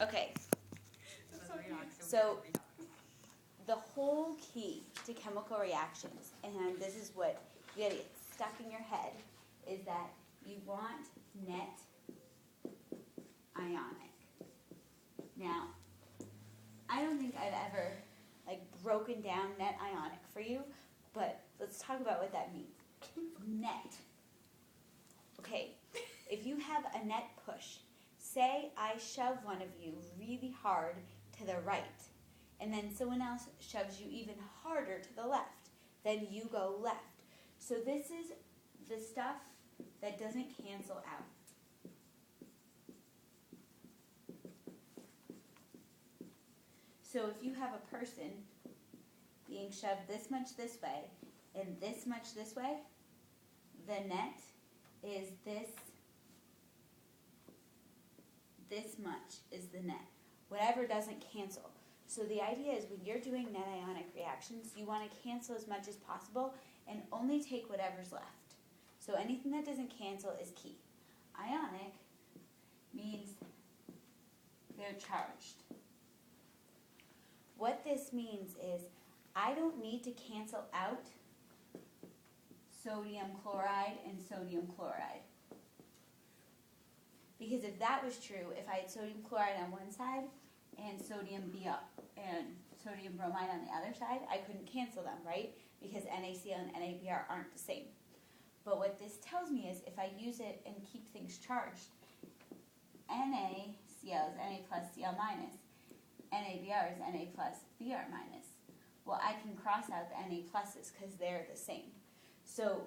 Okay. So the whole key to chemical reactions, and this is what you gotta get stuck in your head, is that you want net ionic. Now, I don't think I've ever broken down net ionic for you, but let's talk about what that means. Net. Okay, if you have a net push, say I shove one of you really hard to the right, and then someone else shoves you even harder to the left, then you go left. So this is the stuff that doesn't cancel out. So if you have a person being shoved this much this way and this much this way, the net is this much is the net. Whatever doesn't cancel. So the idea is when you're doing net ionic reactions, you want to cancel as much as possible and only take whatever's left. So anything that doesn't cancel is key. Ionic means they're charged. What this means is I don't need to cancel out sodium chloride and sodium chloride. Because if that was true, if I had sodium chloride on one side and sodium bromide on the other side, I couldn't cancel them, right? Because NaCl and NaBr aren't the same. But what this tells me is if I use it and keep things charged, NaCl is Na plus Cl minus, NaBr is Na plus Br minus. Well, I can cross out the Na pluses because they're the same. So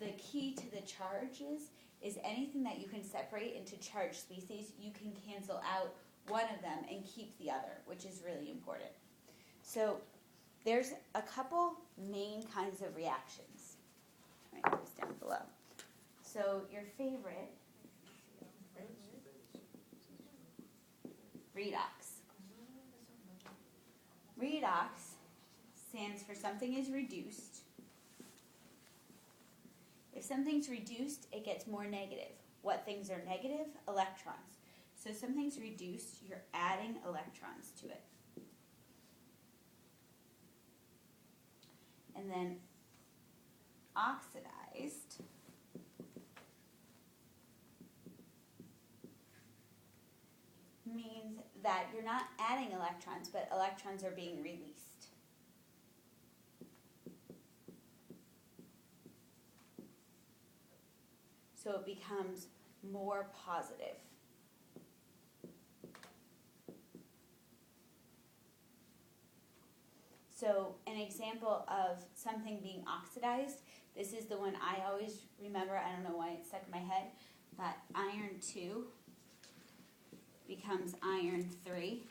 the key to the charges is anything that you can separate into charged species, you can cancel out one of them and keep the other, which is really important. So there's a couple main kinds of reactions. All right, it's down below. So your favorite, redox. Redox stands for something is reduced. If something's reduced, it gets more negative. What things are negative? Electrons. So something's reduced, you're adding electrons to it. And then oxidized means that you're not adding electrons, but electrons are being released. So it becomes more positive. So an example of something being oxidized, this is the one I always remember. I don't know why it stuck in my head, but iron 2 becomes iron 3.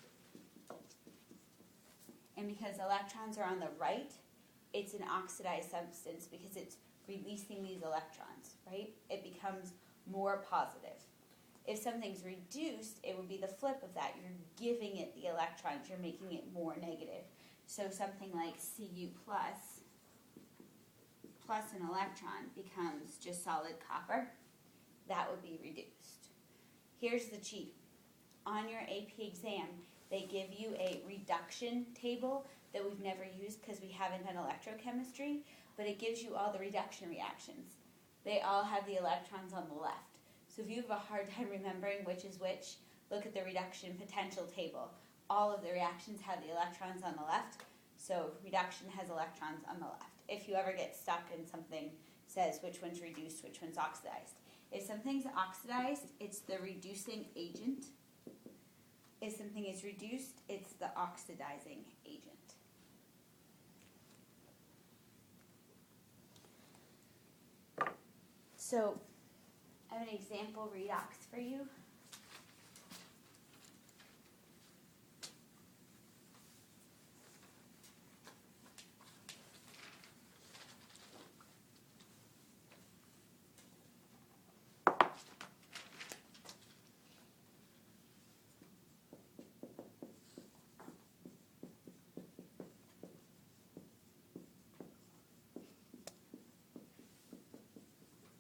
And because electrons are on the right, it's an oxidized substance because it's releasing these electrons, right? It becomes more positive. If something's reduced, it would be the flip of that. You're giving it the electrons, you're making it more negative. So something like Cu plus an electron becomes just solid copper. That would be reduced. Here's the cheat. On your AP exam, they give you a reduction table that we've never used because we haven't done electrochemistry, but it gives you all the reduction reactions. They all have the electrons on the left. So if you have a hard time remembering which is which, look at the reduction potential table. All of the reactions have the electrons on the left, so reduction has electrons on the left. If you ever get stuck and something says which one's reduced, which one's oxidized. If something's oxidized, it's the reducing agent. If something is reduced, it's the oxidizing agent. So I have an example redox for you.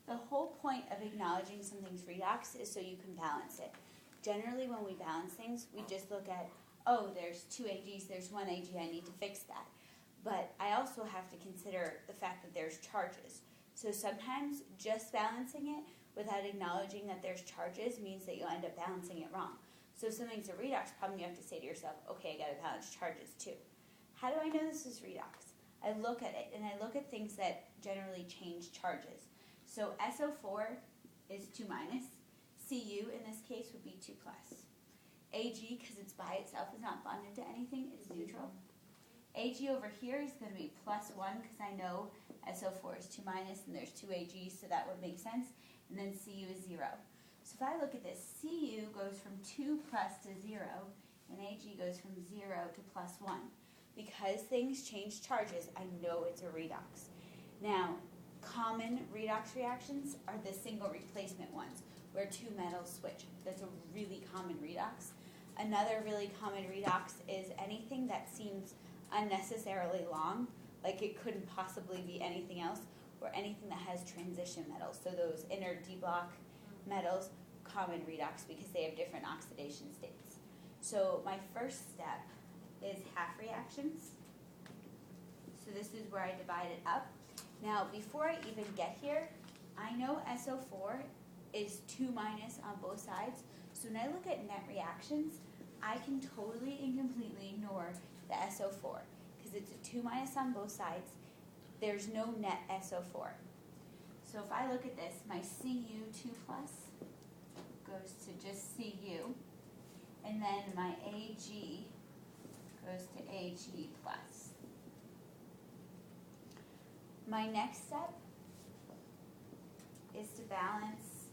The whole point of acknowledging something's redox is so you can balance it. generally when we balance things, we just look at, oh, there's 2 AGs, there's 1 AG, I need to fix that. But I also have to consider the fact that there's charges. So sometimes just balancing it without acknowledging that there's charges means that you'll end up balancing it wrong. So if something's a redox problem, you have to say to yourself, okay, I got to balance charges too. How do I know this is redox? I look at it, and I look at things that generally change charges. So SO4 is 2 minus. Cu in this case would be 2 plus. Ag, because it's by itself, is not bonded to anything, is neutral. Ag over here is going to be plus 1 because I know SO4 is 2 minus and there's 2 Ags, so that would make sense. And then Cu is 0. So if I look at this, Cu goes from 2 plus to 0, and Ag goes from 0 to plus 1. Because things change charges, I know it's a redox. Now, common redox reactions are the single replacement ones, where 2 metals switch. That's a really common redox. Another really common redox is anything that seems unnecessarily long, like it couldn't possibly be anything else, or anything that has transition metals. So those inner D-block metals, common redox because they have different oxidation states. So my first step is half reactions. So this is where I divide it up. Now, before I even get here, I know SO4 is 2 minus on both sides. So when I look at net reactions, I can totally and completely ignore the SO4 because it's a 2 minus on both sides. There's no net SO4. So if I look at this, my Cu2 plus goes to just Cu, and then my Ag goes to Ag plus. My next step is to balance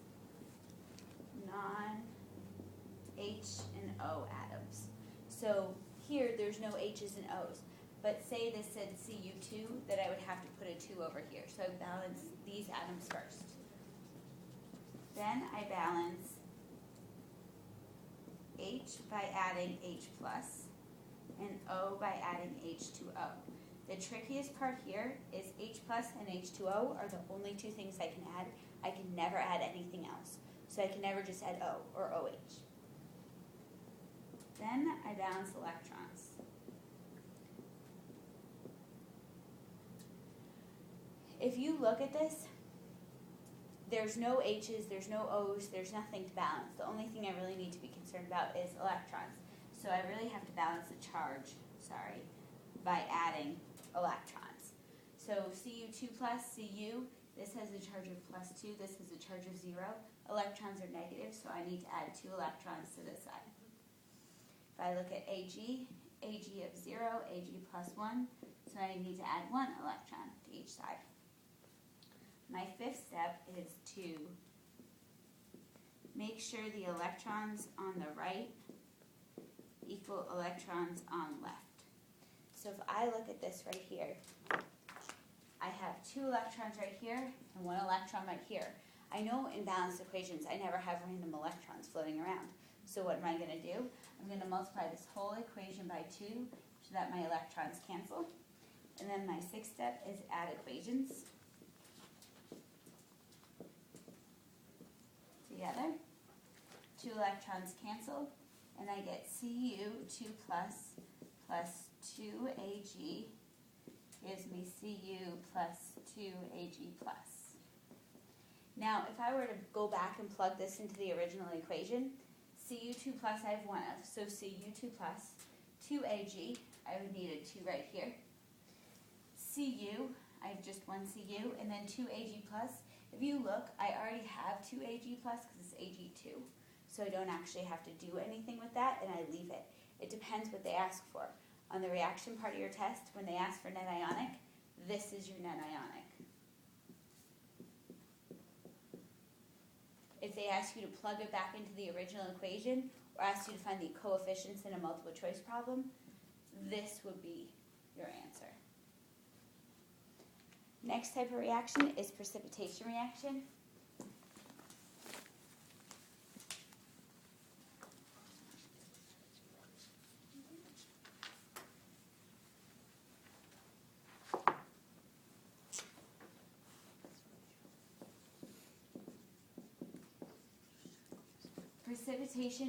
non-H and O atoms. So here there's no H's and O's, but say this said Cu2, that I would have to put a 2 over here. So I balance these atoms first. Then I balance H by adding H plus and O by adding H2O. The trickiest part here is H plus and H2O are the only 2 things I can add. I can never add anything else. So I can never just add O or OH. Then I balance electrons. If you look at this, there's no H's, there's no O's, there's nothing to balance. The only thing I really need to be concerned about is electrons. So I really have to balance the charge, by adding electrons. So Cu2 plus Cu, this has a charge of plus 2, this has a charge of 0. Electrons are negative, so I need to add 2 electrons to this side. If I look at Ag, Ag of 0, Ag plus 1, so I need to add 1 electron to each side. My 5th step is to make sure the electrons on the right equal electrons on left. So if I look at this right here, I have 2 electrons right here and 1 electron right here. I know in balanced equations I never have random electrons floating around. So what am I going to do? I'm going to multiply this whole equation by 2 so that my electrons cancel. And then my 6th step is add equations together. 2 electrons cancel, and I get Cu2 plus 2Ag gives me Cu plus 2Ag plus. Now, if I were to go back and plug this into the original equation, Cu2 plus I have 1 of, so Cu2 plus 2Ag, I would need a 2 right here. Cu, I have just 1 Cu, and then 2Ag plus. If you look, I already have 2Ag plus because it's Ag2, so I don't actually have to do anything with that, and I leave it. It depends what they ask for. On the reaction part of your test, when they ask for net ionic, this is your net ionic. If they ask you to plug it back into the original equation, or ask you to find the coefficients in a multiple choice problem, this would be your answer. Next type of reaction is precipitation reaction. Precipitation